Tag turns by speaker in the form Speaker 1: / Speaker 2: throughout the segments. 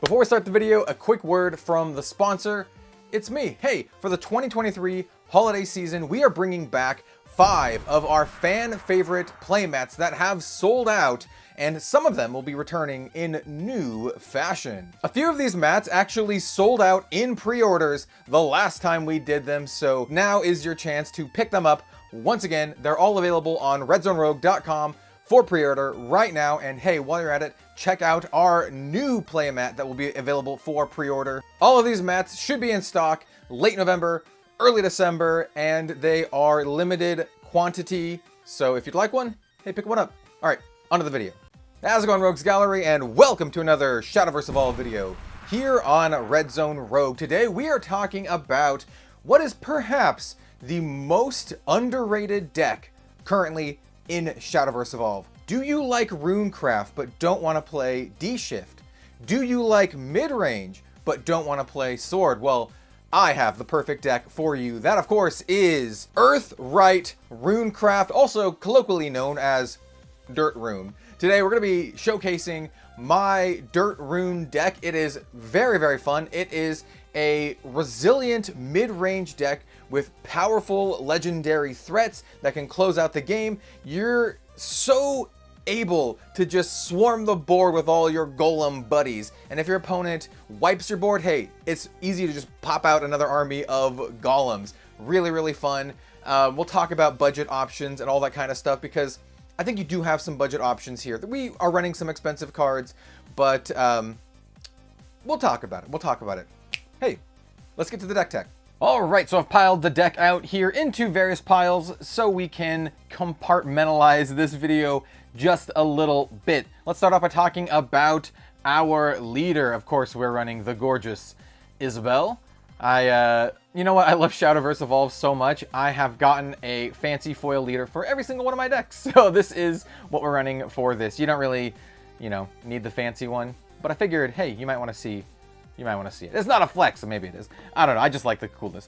Speaker 1: Before we start the video, a quick word from the sponsor. It's me. Hey, for the 2023 holiday season, we are bringing back 5 of our fan favorite playmats that have sold out, and some of them will be returning in new fashion. A few of these mats actually sold out in pre-orders the last time we did them, so now is your chance to pick them up. Once again, they're all available on redzonerogue.com for pre-order right now, and hey, while you're at it, check out our new playmat that will be available for pre-order. All of these mats should be in stock late November, early December, and they are limited quantity, so if you'd like one, hey, pick one up. All right, onto the video. How's it going, Rogues Gallery, and welcome to another SHADOWVERSE EVOLVE video here on Red Zone Rogue. Today we are talking about what is perhaps the most underrated deck currently in SHADOWVERSE EVOLVE. Do you like Runecraft but don't want to play D-Shift? Do you like mid-range but don't want to play Sword? Well, I have the perfect deck for you. That, of course, is Rite Runecraft, also colloquially known as Dirt Rune. Today we're going to be showcasing my Dirt Rune deck. It is very, very fun. It is a resilient mid-range deck with powerful legendary threats that can close out the game. You're so able to just swarm the board with all your golem buddies, and if your opponent wipes your board, hey, it's easy to just pop out another army of golems. Really, really fun. We'll talk about budget options and all that kind of stuff, because I think you do have some budget options here. We are running some expensive cards, but we'll talk about it. We'll talk about it. Hey, let's get to the deck tech. All right, so I've piled the deck out here into various piles so we can compartmentalize this video just a little bit. Let's start off by talking about our leader. Of course, we're running the gorgeous Isabelle. You know what? I love SHADOWVERSE EVOLVE so much. I have gotten a fancy foil leader for every single one of my decks. So this is what we're running for this. You don't really, need the fancy one, but I figured, hey, you might want to see it. It's not a flex, so maybe it is. I don't know. I just like the coolness.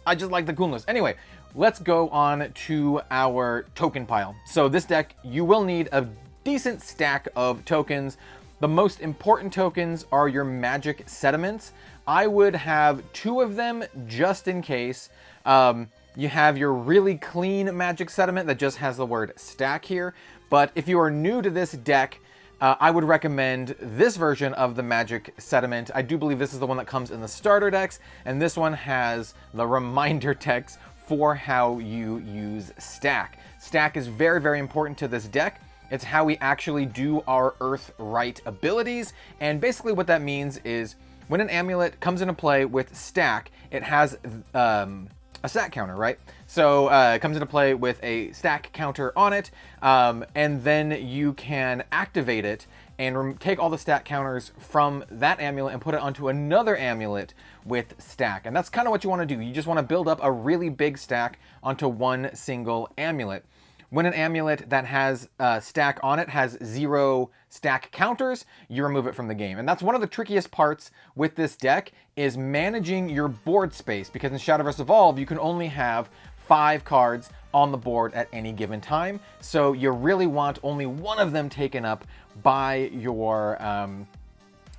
Speaker 1: Anyway, let's go on to our token pile. So this deck, you will need a decent stack of tokens. The most important tokens are your magic sediments. I would have 2 of them just in case. You have your really clean magic sediment that just has the word stack here. But if you are new to this deck, I would recommend this version of the magic sediment. I do believe this is the one that comes in the starter decks, and this one has the reminder text for how you use stack. Stack is very, very important to this deck. It's how we actually do our Rite abilities, and basically what that means is when an amulet comes into play with stack, it has a stack counter, right? So it comes into play with a stack counter on it, and then you can activate it and take all the stack counters from that amulet and put it onto another amulet with stack. And that's kind of what you want to do. You just want to build up a really big stack onto one single amulet. When an amulet that has stack on it has 0 stack counters, you remove it from the game. And that's one of the trickiest parts with this deck, is managing your board space, because in SHADOWVERSE EVOLVE, you can only have 5 cards on the board at any given time. So you really want only one of them taken up by your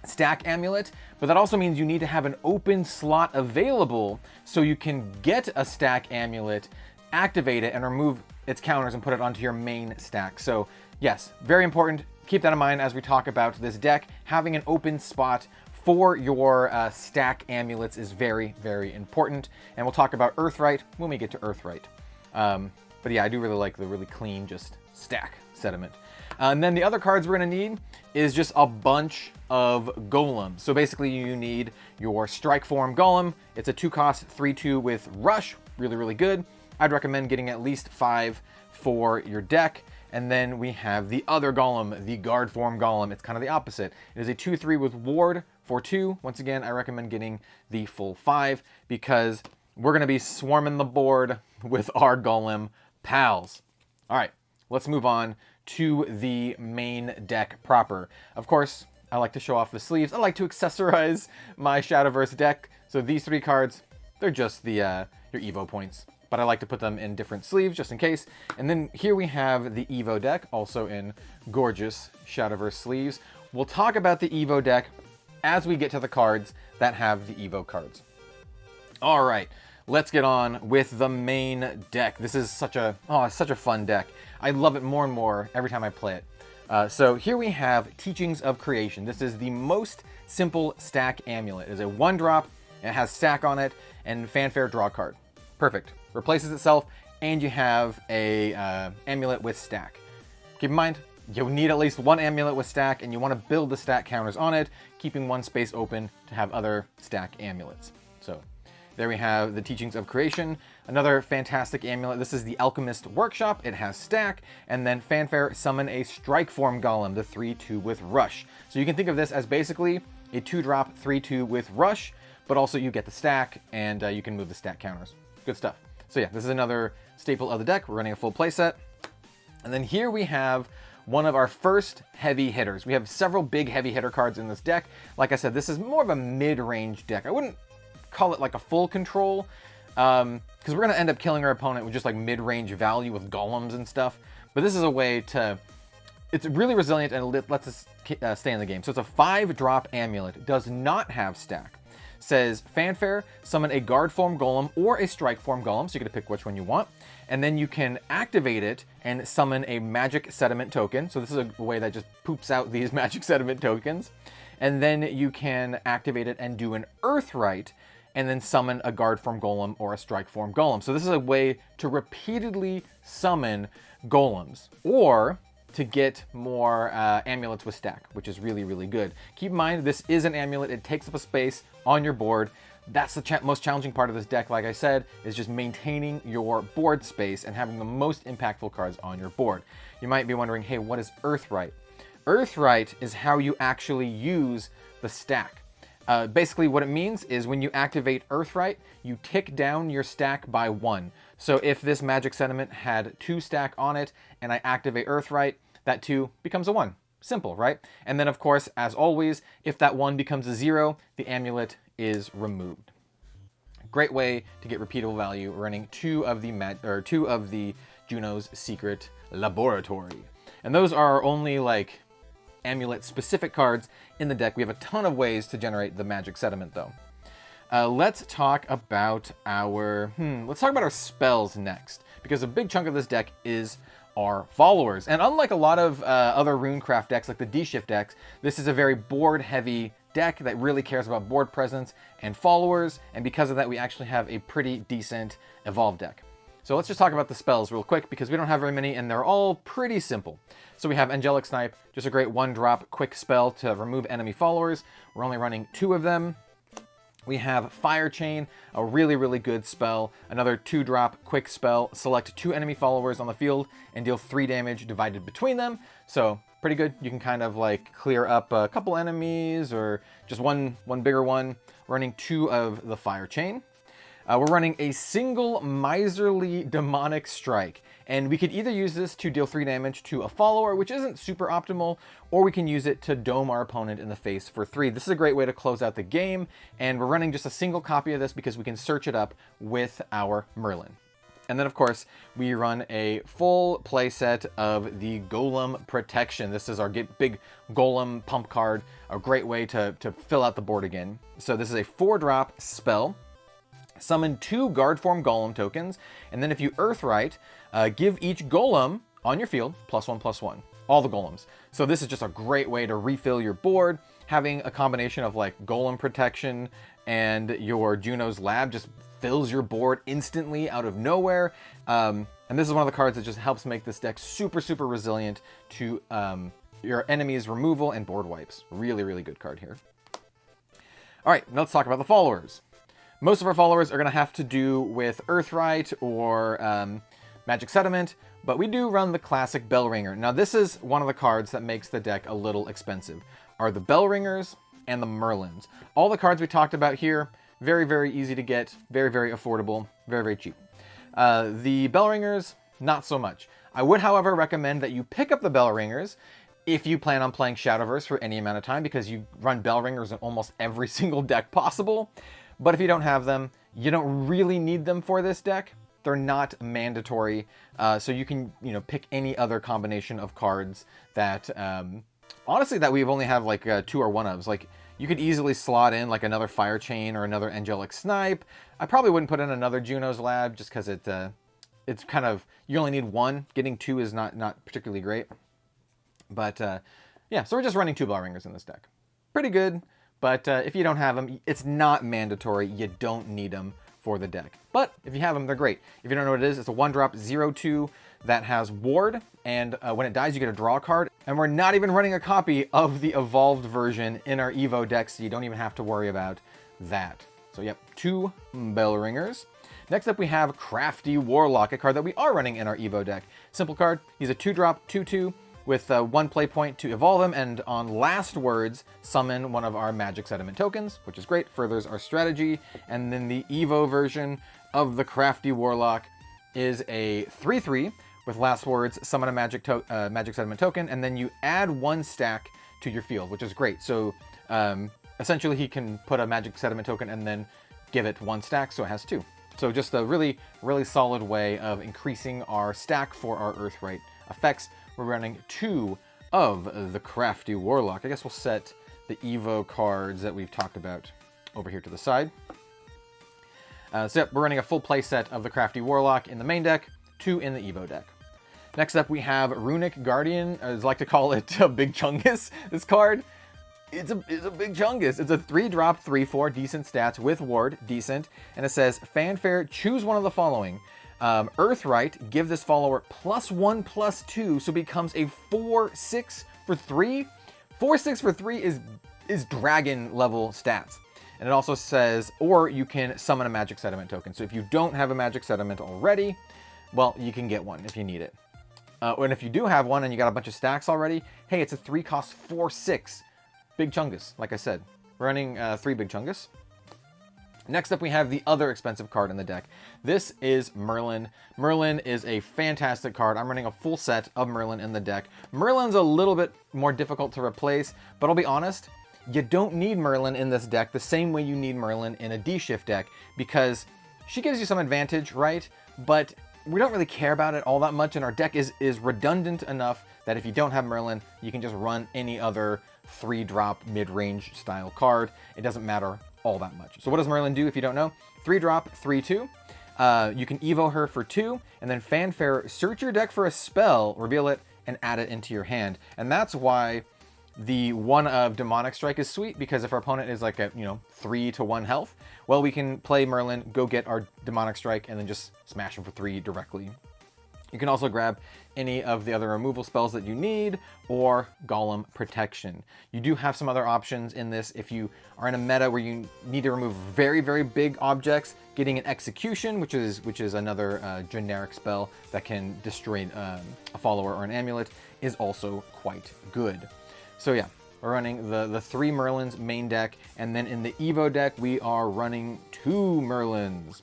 Speaker 1: stack amulet, but that also means you need to have an open slot available so you can get a stack amulet, activate it, and remove its counters and put it onto your main stack. So yes, very important. Keep that in mind as we talk about this deck. Having an open spot for your stack amulets is very, very important. And we'll talk about Rite when we get to Rite. But yeah, I do really like the really clean, just stack sediment. And then the other cards we're gonna need is just a bunch of golems. So basically you need your strike form golem. It's a 2-cost 3/2 with rush, really, really good. I'd recommend getting at least 5 for your deck. And then we have the other golem, the guard form golem. It's kind of the opposite. It is a 2/3 with ward for 2. Once again, I recommend getting the full 5 because we're going to be swarming the board with our golem pals. All right, let's move on to the main deck proper. Of course, I like to show off the sleeves. I like to accessorize my SHADOWVERSE deck. So these 3 cards, they're just the your Evo points. But I like to put them in different sleeves just in case. And then here we have the Evo deck, also in gorgeous SHADOWVERSE sleeves. We'll talk about the Evo deck as we get to the cards that have the Evo cards. All right, let's get on with the main deck. This is such a fun deck. I love it more and more every time I play it. So here we have Teachings of Creation. This is the most simple stack amulet. It is a 1-drop, it has stack on it, and fanfare draw card. Perfect. Replaces itself, and you have a amulet with stack. Keep in mind, you'll need at least 1 amulet with stack, and you want to build the stack counters on it, keeping 1 space open to have other stack amulets. So there we have the Teachings of Creation. Another fantastic amulet. This is the Alchemist Workshop. It has stack, and then fanfare, summon a Strikeform Golem, the 3/2 with Rush. So you can think of this as basically a 2-drop 3/2 with Rush, but also you get the stack, and you can move the stack counters. Good stuff. So yeah, this is another staple of the deck. We're running a full playset. And then here we have one of our first heavy hitters. We have several big heavy hitter cards in this deck. Like I said, this is more of a mid-range deck. I wouldn't call it like a full control, because we're going to end up killing our opponent with just like mid-range value with golems and stuff. But this is a way to... It's really resilient and it lets us stay in the game. So it's a 5-drop amulet. It does not have stack. Says fanfare, summon a guard form golem or a strike form golem, so you get to pick which one you want, and then you can activate it and summon a magic sediment token. So this is a way that just poops out these magic sediment tokens, and then you can activate it and do an earth rite, and then summon a guard form golem or a strike form golem. So this is a way to repeatedly summon golems, or to get more amulets with stack, which is really, really good. Keep in mind, this is an amulet. It takes up a space on your board. That's the most challenging part of this deck, like I said, is just maintaining your board space and having the most impactful cards on your board. You might be wondering, hey, what is Earthrite? Earthrite is how you actually use the stack. Basically what it means is when you activate Earthrite, you tick down your stack by 1. So if this magic sediment had 2 stack on it and I activate Earthrite, that 2 becomes a 1. Simple, right? And then of course, as always, if that 1 becomes a 0, the amulet is removed. Great way to get repeatable value, running 2 of the Juno's Secret Laboratory. And those are only like amulet specific cards in the deck. We have a ton of ways to generate the magic sediment though. Let's talk about our spells next, because a big chunk of this deck is our followers. And unlike a lot of other Runecraft decks, like the D-Shift decks, this is a very board heavy deck that really cares about board presence and followers, and because of that we actually have a pretty decent Evolve deck. So let's just talk about the spells real quick, because we don't have very many and they're all pretty simple. So we have Angelic Snipe, just a great 1-drop quick spell to remove enemy followers. We're only running 2 of them. We have Fire Chain, a really, really good spell. Another 2-drop quick spell. Select 2 enemy followers on the field and deal 3 damage divided between them. So pretty good. You can kind of like clear up a couple enemies or just one bigger one. Running 2 of the Fire Chain. We're running a single Miserly Demonic Strike, and we could either use this to deal 3 damage to a follower, which isn't super optimal, or we can use it to dome our opponent in the face for 3. This is a great way to close out the game, and we're running just a single copy of this because we can search it up with our Merlin. And then, of course, we run a full playset of the Golem Protection. This is our big Golem pump card, a great way to fill out the board again. So this is a 4-drop spell. Summon 2 guard form golem tokens, and then if you Earthrite, give each golem on your field +1/+1. All the golems. So this is just a great way to refill your board. Having a combination of like golem protection and your Juno's Lab just fills your board instantly out of nowhere. And this is one of the cards that just helps make this deck super, super resilient to your enemies' removal and board wipes. Really, really good card here. All right, now let's talk about the followers. Most of our followers are going to have to do with Earthrite or Magic Sediment, but we do run the classic Bellringer. Now this is one of the cards that makes the deck a little expensive, are the Bellringers and the Merlins. All the cards we talked about here, very, very easy to get, very, very affordable, very, very cheap. The Bellringers, not so much. I would, however, recommend that you pick up the Bellringers if you plan on playing Shadowverse for any amount of time, because you run Bellringers in almost every single deck possible. But if you don't have them, you don't really need them for this deck. They're not mandatory, so you can pick any other combination of cards that honestly that we've only have like 2 or 1 ofs. Like You could easily slot in like another Fire Chain or another Angelic Snipe. I probably wouldn't put in another Juno's Lab just because it's kind of, you only need one. Getting two is not particularly great. But yeah, so we're just running 2 Bell Ringers in this deck. Pretty good, but if you don't have them, it's not mandatory. You don't need them for the deck. But if you have them, they're great. If you don't know what it is, it's a 1-drop 0/2 that has Ward, and when it dies, you get to draw a card. And we're not even running a copy of the evolved version in our Evo deck, so you don't even have to worry about that. So yep, 2 Bell Ringers. Next up, we have Crafty Warlock, a card that we are running in our Evo deck. Simple card. He's a 2-drop 2/2 with 1 play point to evolve him, and on last words, summon one of our Magic Sediment tokens, which is great, furthers our strategy. And then the Evo version of the Crafty Warlock is a 3/3 with last words, summon a Magic Sediment token, and then you add 1 stack to your field, which is great. So essentially he can put a Magic Sediment token and then give it 1 stack, so it has 2. So just a really, really solid way of increasing our stack for our Earthright effects. We're running 2 of the Crafty Warlock. I guess we'll set the Evo cards that we've talked about over here to the side. So yep, we're running a full play set of the Crafty Warlock in the main deck, 2 in the Evo deck. Next up, we have Runic Guardian. I like to call it a Big Chungus, this card. It's a Big Chungus. It's a 3-drop 3/4, decent stats with Ward, decent. And it says, fanfare, choose one of the following. Earthright, give this follower +1/+2, so becomes a 4/6 for 3. 4/6 for 3 is dragon level stats. And it also says, or you can summon a Magic Sediment token. So if you don't have a Magic Sediment already, well, you can get one if you need it. And if you do have one and you got a bunch of stacks already, hey, it's a 3-cost 4/6. Big Chungus, like I said. We're running 3 Big Chungus. Next up, we have the other expensive card in the deck. This is Merlin. Merlin is a fantastic card. I'm running a full set of Merlin in the deck. Merlin's a little bit more difficult to replace, but I'll be honest, you don't need Merlin in this deck the same way you need Merlin in a D-Shift deck, because she gives you some advantage, right? But we don't really care about it all that much, and our deck is redundant enough that if you don't have Merlin, you can just run any other 3-drop mid-range style card. It doesn't matter all that much. So what does Merlin do if you don't know? 3-drop 3/2. You can Evo her for 2, and then fanfare, search your deck for a spell, reveal it, and add it into your hand. And that's why the one of Demonic Strike is sweet, because if our opponent is like a 3-to-1 health, well, we can play Merlin, go get our Demonic Strike, and then just smash him for 3 directly. You can also grab any of the other removal spells that you need, or Golem Protection. You do have some other options in this if you are in a meta where you need to remove very, very big objects. Getting an Execution, which is another generic spell that can destroy a follower or an amulet, is also quite good. So yeah, we're running the 3 Merlins main deck, and then in the Evo deck, we are running 2 Merlins.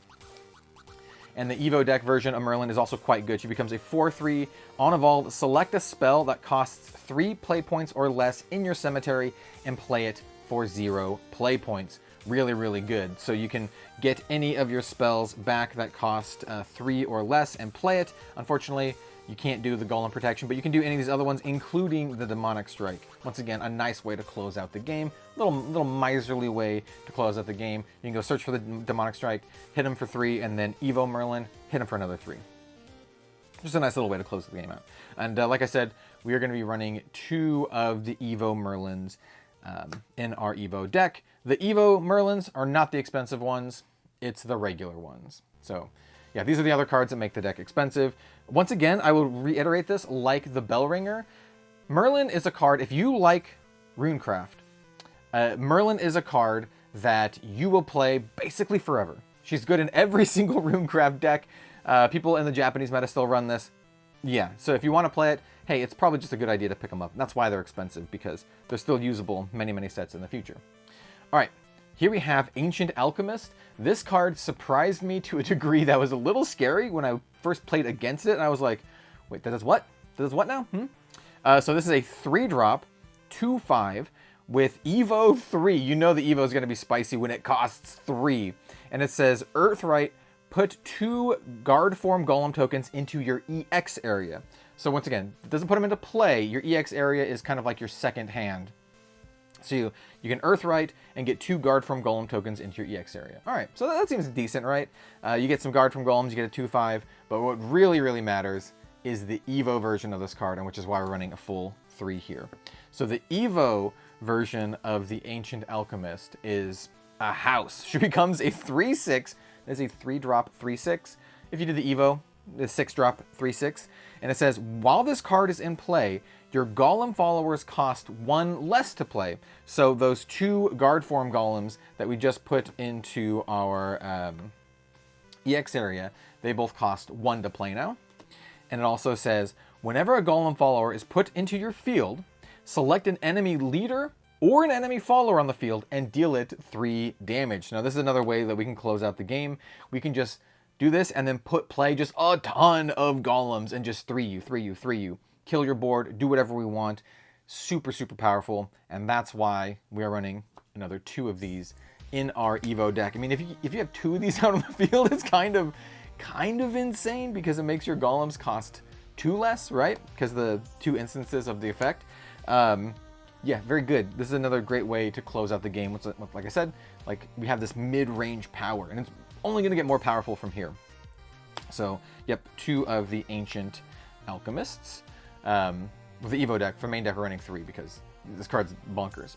Speaker 1: And the Evo deck version of Merlin is also quite good. She becomes a 4/3 on evolve. Select a spell that costs 3 play points or less in your cemetery and play it for 0 play points. Really, really good. So you can get any of your spells back that cost 3 or less and play it. Unfortunately, you can't do the Golem Protection, but you can do any of these other ones, including the Demonic Strike. Once again, a nice way to close out the game. Little miserly way to close out the game. You can go search for the Demonic Strike, hit him for 3, and then Evo Merlin, hit him for another 3. Just a nice little way to close the game out. And like I said, we are going to be running 2 of the Evo Merlins in our Evo deck. The Evo Merlins are not the expensive ones, it's the regular ones. So yeah, these are the other cards that make the deck expensive. Once again, I will reiterate this, like the Bellringer. Merlin is a card, if you like Runecraft, Merlin is a card that you will play basically forever. She's good in every single Runecraft deck. People in the Japanese meta still run this. Yeah, so if you want to play it, hey, it's probably just a good idea to pick them up. That's why they're expensive, because they're still usable many, many sets in the future. All right. Here we have Ancient Alchemist. This card surprised me to a degree that was a little scary when I first played against it, and I was like, wait, that does what? That does what now? So this is a 3-drop, 2/5, with Evo 3. You know the Evo is going to be spicy when it costs 3. And it says, Earthright, put 2 Guard Form Golem tokens into your EX area. So once again, it doesn't put them into play. Your EX area is kind of like your second hand. So you can Earthright and get 2 Guard from Golem tokens into your EX area. All right, so that seems decent, right? You get some Guard from Golems, you get a 2/5, but what really matters is the Evo version of this card, and which is why we're running a full 3 here. So the Evo version of the Ancient Alchemist is a house. She becomes a 3/6. There's a 3-drop 3/6. If you did the Evo, the 6-drop 3/6. And it says, while this card is in play, your Golem followers cost 1 less to play. So those 2 Guard form Golems that we just put into our EX area, they both cost 1 to play now. And it also says, whenever a Golem follower is put into your field, select an enemy leader or an enemy follower on the field and deal it 3 damage. Now, this is another way that we can close out the game. We can just do this and then play just a ton of Golems and just 3U. Kill your board, do whatever we want. Super powerful. And that's why we are running another 2 of these in our Evo deck. I mean, if you have 2 of these out on the field, it's kind of insane because it makes your Golems cost 2 less, right? Because the 2 instances of the effect. Yeah, very good. This is another great way to close out the game. Like I said, like we have this mid-range power, and it's only going to get more powerful from here. So, yep, 2 of the Ancient Alchemists. With the Evo deck, for main deck, we're running 3 because this card's bonkers.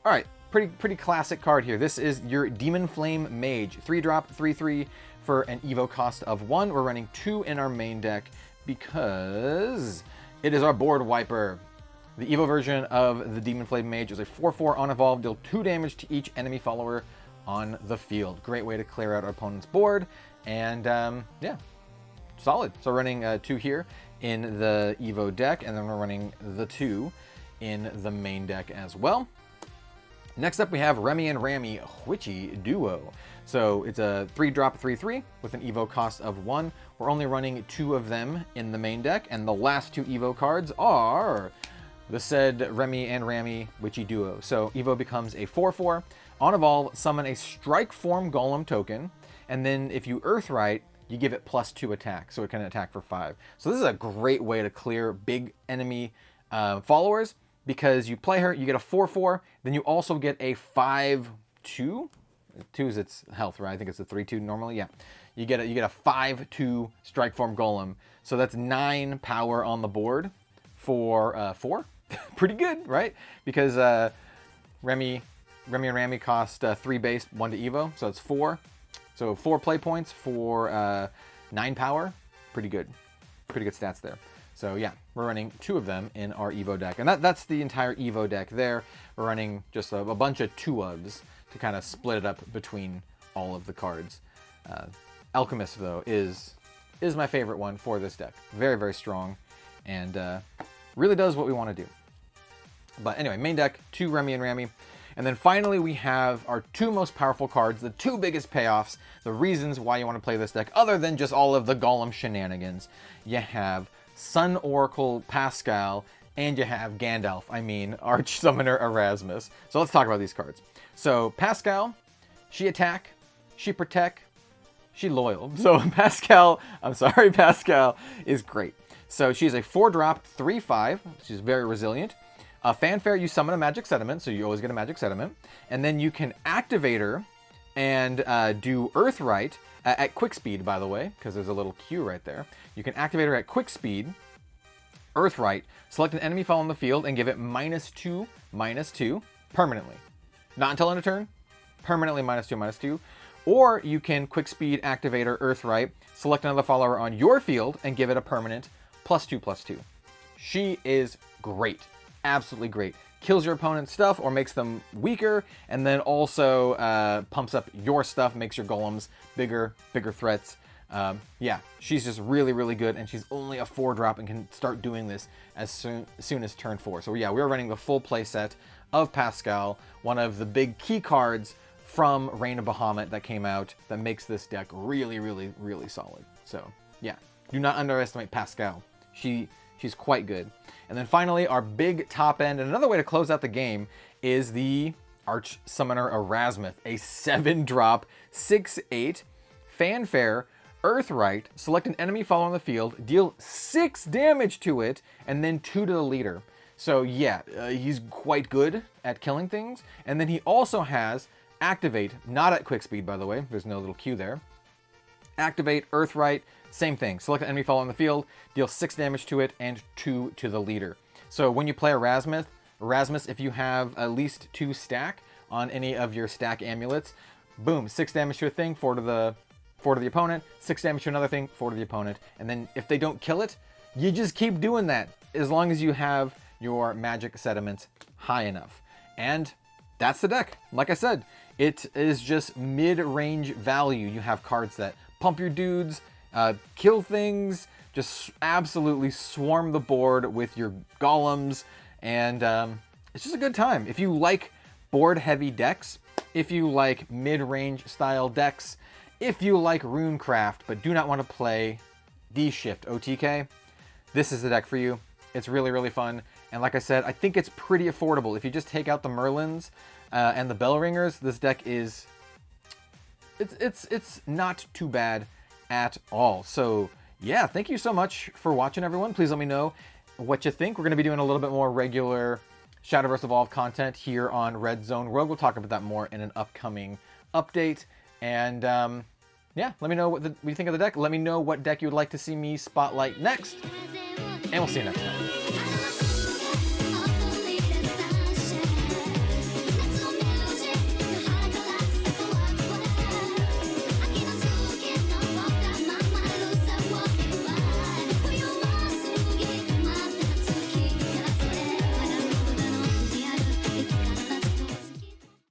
Speaker 1: All right, pretty classic card here. This is your Demon Flame Mage, 3-drop, 3/3 for an Evo cost of 1. We're running 2 in our main deck because it is our board wiper. The Evo version of the Demon Flame Mage is a 4/4 on evolve, deal 2 damage to each enemy follower on the field. Great way to clear out our opponent's board, and yeah, solid. So running 2 here in the Evo deck, and then we're running the 2 in the main deck as well. Next up, we have Remy and Rami Witchy Duo. So it's a 3-drop 3/3 with an Evo cost of 1. We're only running 2 of them in the main deck, and the last 2 Evo cards are the said Remy and Rami Witchy Duo. So Evo becomes a 4/4. On evolve, summon a strike form Golem token, and then if you Earthright, you give it +2 attack, so it can attack for 5. So this is a great way to clear big enemy followers, because you play her, you get a 4/4, then you also get a 5/2. 2 is its health, right? I think it's a 3/2 normally. Yeah, you get a 5/2 strike form Golem. So that's 9 power on the board for 4. Pretty good, right? Because Remy and Rami cost 3 base, 1 to Evo, so it's 4. So 4 play points for 9 power. Pretty good stats there. So yeah, we're running 2 of them in our Evo deck, and that's the entire Evo deck there. We're running just a bunch of 2-ofs to kind of split it up between all of the cards. Alchemist though is my favorite one for this deck. Very strong, and really does what we want to do. But anyway, main deck, 2 Remy and Rami. And then finally, we have our 2 most powerful cards, the 2 biggest payoffs, the reasons why you want to play this deck, other than just all of the Golem shenanigans. You have Sun Oracle Pascal, and you have Gandalf, Arch Summoner Erasmus. So let's talk about these cards. So Pascal, she attack, she protect, she loyal. So Pascal is great. So she's a 4-drop 3/5. She's very resilient. Fanfare, you summon a magic sediment, so you always get a magic sediment. And then you can activate her and do Earthright at quick speed, by the way, because there's a little Q right there. You can activate her at quick speed, Earthright, select an enemy fall on the field, and give it -2/2 permanently. Not until end of turn, permanently -2/2. Or you can quick speed activate her Earthright, select another follower on your field, and give it a permanent +2/2. She is great. Absolutely great. Kills your opponent's stuff or makes them weaker, and then also pumps up your stuff, makes your golems bigger threats. Yeah, she's just really good, and she's only a 4-drop and can start doing this as soon as turn 4. So yeah, we're running the full play set of Pascal, one of the big key cards from Reign of Bahamut that came out that makes this deck really solid. So yeah, do not underestimate Pascal. She's quite good. And then finally, our big top end, and another way to close out the game, is the Arch Summoner Erasmus, a 7-drop 6/8 Fanfare Earthright. Select an enemy follower on the field, deal 6 damage to it, and then 2 to the leader. So yeah, he's quite good at killing things. And then he also has Activate, not at quick speed, by the way. There's no little Q there. Activate, Earthright, same thing. Select an enemy following the field, deal 6 damage to it and 2 to the leader. So when you play Erasmus, if you have at least 2 stack on any of your stack amulets, boom, 6 damage to a thing, 4 to the opponent, 6 damage to another thing, 4 to the opponent. And then if they don't kill it, you just keep doing that as long as you have your magic sediments high enough. And that's the deck. Like I said, it is just mid-range value. You have cards that pump your dudes, kill things, just absolutely swarm the board with your golems, and it's just a good time. If you like board-heavy decks, if you like mid-range style decks, if you like Runecraft but do not want to play D-Shift OTK, this is the deck for you. It's really, really fun. And like I said, I think it's pretty affordable. If you just take out the Merlins and the Bell Ringers, this deck is, it's not too bad at all. So yeah, thank you so much for watching, everyone. Please let me know what you think. We're going to be doing a little bit more regular Shadowverse Evolve content here on Red Zone Rogue. We'll talk about that more in an upcoming update. And yeah, let me know what you think of the deck. Let me know what deck you would like to see me spotlight next. And we'll see you next time.